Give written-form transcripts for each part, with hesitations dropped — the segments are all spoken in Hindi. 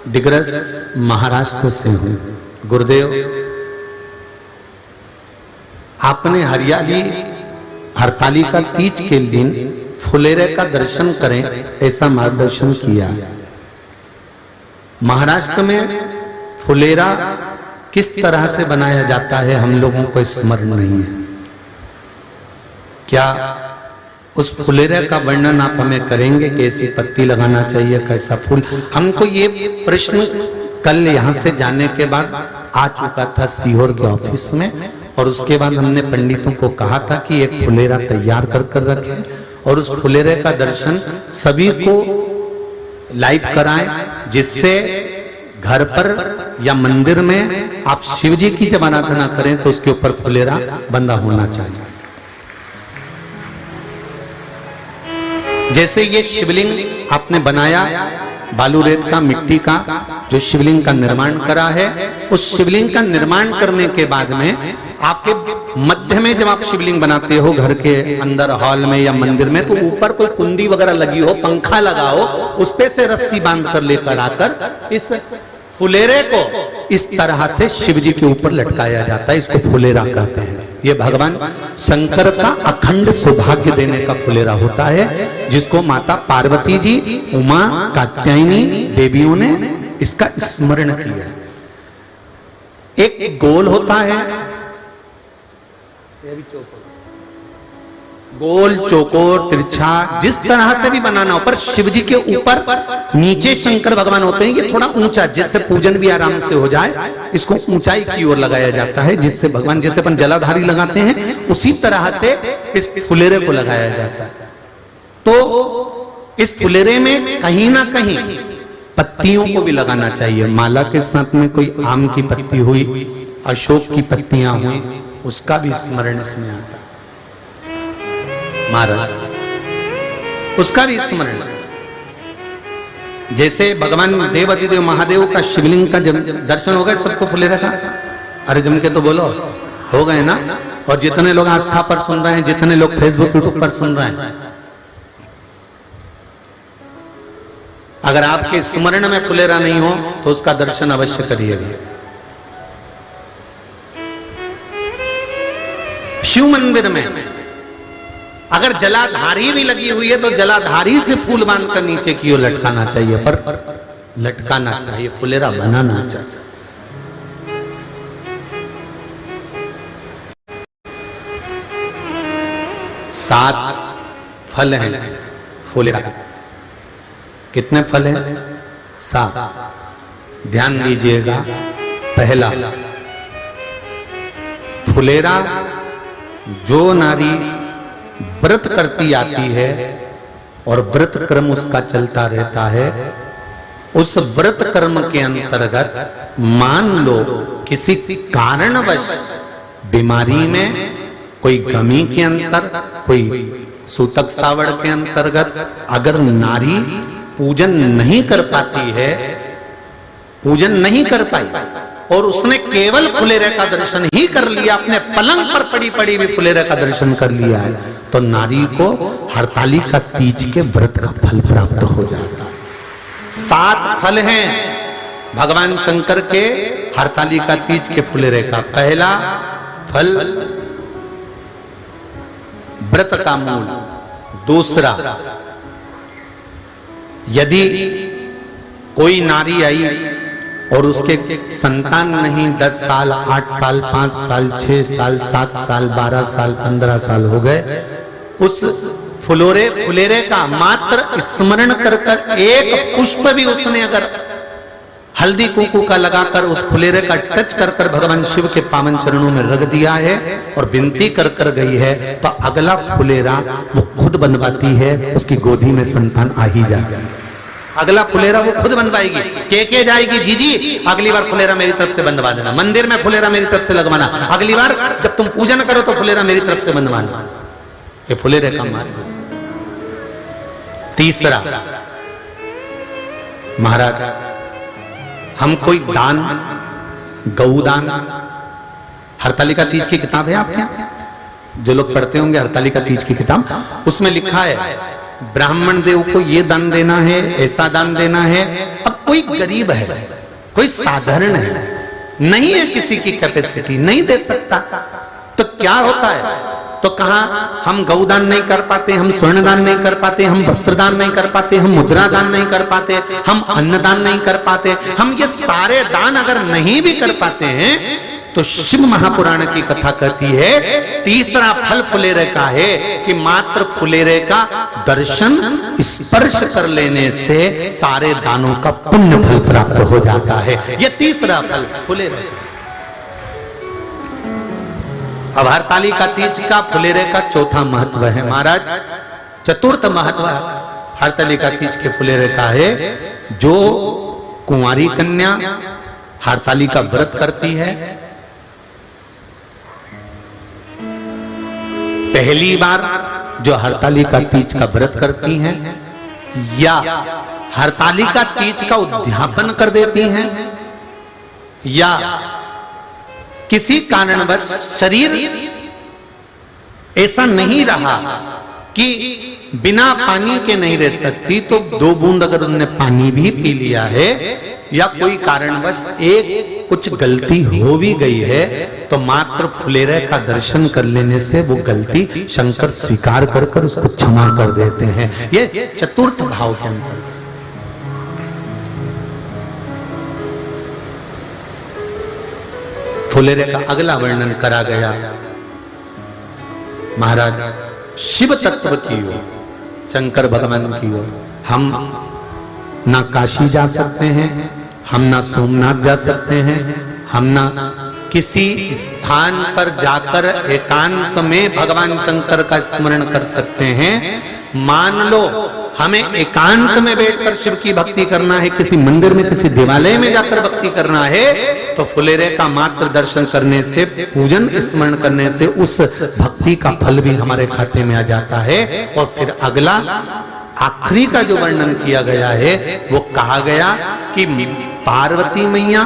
डिग्रस महाराष्ट्र से हूं। गुरुदेव, आपने हरतालिका तीज के दिन फुलेरे का दर्शन करें ऐसा मार्गदर्शन किया। महाराष्ट्र में फुलेरा किस तरह से बनाया जाता है हम लोगों को स्मरण नहीं है। क्या उस फुलेरे का वर्णन आप हमें करेंगे? कैसी पत्ती लगाना चाहिए, कैसा फूल? हमको ये प्रश्न कल यहाँ से जाने के बाद आ चुका था सीहोर के ऑफिस में, और उसके बाद हमने पंडितों को कहा था कि एक फुलेरा तैयार कर रखें और उस फुलेरे का दर्शन सभी को लाइव कराएं, जिससे घर पर या मंदिर में आप शिव जी की जब आराधना करें तो उसके ऊपर फुलेरा बंधा होना चाहिए। जैसे ये शिवलिंग आपने बनाया बालू रेत का, मिट्टी का, जो शिवलिंग का निर्माण करा है, उस शिवलिंग का निर्माण करने के बाद में आपके मध्य में जब आप शिवलिंग बनाते हो घर के अंदर हॉल में या मंदिर में, तो ऊपर कोई कुंडी वगैरह लगी हो, पंखा लगा हो, उस पे से रस्सी बांध कर लेकर आकर इस फुलेरे को इस तरह से शिव जी के ऊपर लटकाया जाता है। इसको फुलेरा कहते हैं। ये भगवान शंकर का अखंड सौभाग्य देने का फुलेरा होता है, जिसको माता पार्वती जी, उमा, कात्यायनी देवियों ने इसका स्मरण किया। एक गोल होता है, गोल, चौकोर, तिरछा, जिस तरह से भी बनाना हो, पर शिव जी के ऊपर नीचे शंकर भगवान होते हैं। ये थोड़ा ऊंचा, जिससे पूजन भी आराम से हो जाए, इसको ऊंचाई की ओर लगाया जाता है, जिससे भगवान, जैसे अपन जलाधारी लगाते हैं, उसी तरह से इस फुलेरे को लगाया जाता है। तो इस फुलेरे में कहीं ना कहीं पत्तियों को भी लगाना चाहिए। माला के साथ में कोई आम की पत्ती हुई, अशोक की पत्तियां हुई, उसका भी स्मरण इसमें आता है महाराज, उसका भी स्मरण। जैसे भगवान देवाधिदेव महादेव का शिवलिंग का जब दर्शन हो गए सबको फुलेरा का, अरे जम के तो बोलो, हो गए ना? और जितने लोग आस्था पर सुन रहे हैं, जितने लोग फेसबुक यूट्यूब पर सुन रहे हैं, अगर आपके स्मरण में फुलेरा नहीं हो तो उसका दर्शन अवश्य करिएगा। शिव मंदिर में अगर जलाधारी भी लगी हुई है तो जलाधारी से फूल बांधकर नीचे की ओर लटकाना चाहिए, पर लटकाना चाहिए, फुलेरा बनाना चाहिए। सात फल हैं फुलेरा। कितने फल हैं? 7। ध्यान दीजिएगा। पहला, फुलेरा जो नारी व्रत करती आती है और व्रत कर्म उसका चलता रहता है, उस व्रत कर्म के अंतर्गत मान लो किसी कारणवश बीमारी में, कोई गमी के अंतर, कोई सूतक सावड़ के अंतर्गत अगर नारी पूजन नहीं कर पाती है, पूजन नहीं कर पाई और उसने केवल फुलेरे का दर्शन ही कर लिया, अपने पलंग पर पड़ी पड़ी भी फुलेरे का दर्शन कर लिया है, तो नारी को हरतालिका तीज के व्रत का फल प्राप्त हो जाता है। 7 फल हैं भगवान शंकर के हरतालिका तीज के फुलेरे का। पहला फल व्रत का मूल। दूसरा, यदि कोई नारी आई और उसके संतान नहीं, 10 साल, 8 साल, 5 साल, 6 साल, 7 साल, 12 साल, 15 साल हो गए, उस फुलेरे का मात्र स्मरण कर कर एक पुष्प भी उसने अगर हल्दी कुंकू का लगाकर उस फुलेरे का टच कर कर भगवान शिव के पावन चरणों में रख दिया है और विनती कर कर गई है, तो अगला फुलेरा वो खुद बनवाती है, उसकी गोदी में संतान आ ही जाता है। अगला फुलेरा वो खुद बनवाएगी, के जाएगी, जी जी अगली बार फुलेरा मेरी तरफ से बनवा देना, मंदिर में फुलेरा मेरी तरफ से लगवाना, अगली बार जब तुम पूजन करो तो फुलेरा मेरी तरफ से बनवाना। ये फुलेरे का महत्व। तीसरा, महाराज हम कोई दान, गौदान, हरतालिका तीज की किताब है आपके यहाँ, जो लोग पढ़ते होंगे हरतालिका तीज की किताब, उसमें लिखा है ब्राह्मण देव को ये दान देना है, ऐसा दान देना है। अब कोई गरीब है, कोई साधारण है, नहीं है किसी की कैपेसिटी, नहीं दे सकता, तो क्या होता है? तो कहा हम गौदान नहीं कर पाते, हम स्वर्णदान नहीं कर पाते, हम वस्त्रदान नहीं कर पाते, हम मुद्रा दान नहीं कर पाते, हम अन्नदान नहीं कर पाते, हम ये सारे दान अगर नहीं भी कर पाते हैं तो शिव महापुराण की कथा कहती है तीसरा फल फुलेरे का है कि मात्र फुलेरे का दर्शन स्पर्श कर लेने से सारे दानों का पुण्य फल प्राप्त हो जाता है। यह तीसरा फल फुलेरे। अब हरतालिका तीज का फुलेरे का चौथा महत्व है महाराज। चतुर्थ महत्व हरतालिका तीज के फुलेरे का है, जो कुंवारी कन्या हरतालिका व्रत करती है, पहली बार जो हरतालिका तीज का व्रत करती हैं या हरतालिका तीज का उद्यापन कर देती हैं या किसी कारणवश शरीर ऐसा नहीं रहा कि बिना पानी के नहीं रह सकती, तो 2 बूंद अगर उन्होंने पानी भी पी लिया है या कोई कारणवश एक कुछ गलती हो भी गई है तो मात्र फुलेरे का दर्शन कर लेने से वो गलती शंकर स्वीकार कर उसको क्षमा कर देते हैं। ये चतुर्थ भाव के अंतर। फुलेरे का अगला वर्णन करा गया महाराज शिव तत्व की ओर, शंकर भगवान की ओर। हम ना काशी जा सकते हैं, हम ना सोमनाथ जा सकते हैं, हम ना किसी स्थान पर जाकर एकांत में भगवान शंकर का स्मरण कर सकते हैं। मान लो हमें एकांत में बैठकर शिव की भक्ति करना है, किसी मंदिर में किसी देवालय में जाकर भक्ति करना है, तो फुलेरे का मात्र दर्शन करने से, पूजन स्मरण करने से उस भक्ति का फल भी हमारे खाते में आ जाता है। और फिर अगला आखिरी का जो वर्णन किया गया है वो कहा गया कि पार्वती मैया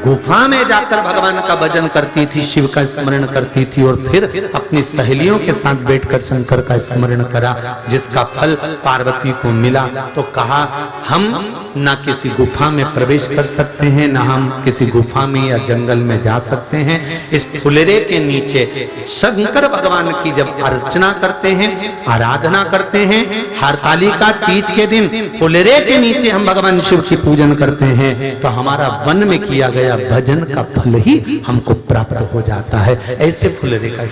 गुफा में जाकर भगवान का भजन करती थी, शिव का स्मरण करती थी और फिर अपनी सहेलियों के साथ बैठकर शंकर का स्मरण करा, जिसका फल पार्वती को मिला। तो कहा हम ना किसी गुफा में प्रवेश कर सकते हैं, ना हम किसी गुफा में या जंगल में जा सकते हैं। इस फुलेरे के नीचे शंकर भगवान की जब अर्चना करते हैं, आराधना करते हैं, हरतालिका तीज के दिन फुलेरे के नीचे हम भगवान शिव की पूजन करते हैं, तो हमारा वन में किया गया भजन का फल ही हमको प्राप्त हो जाता है। ऐसे फुलेरे का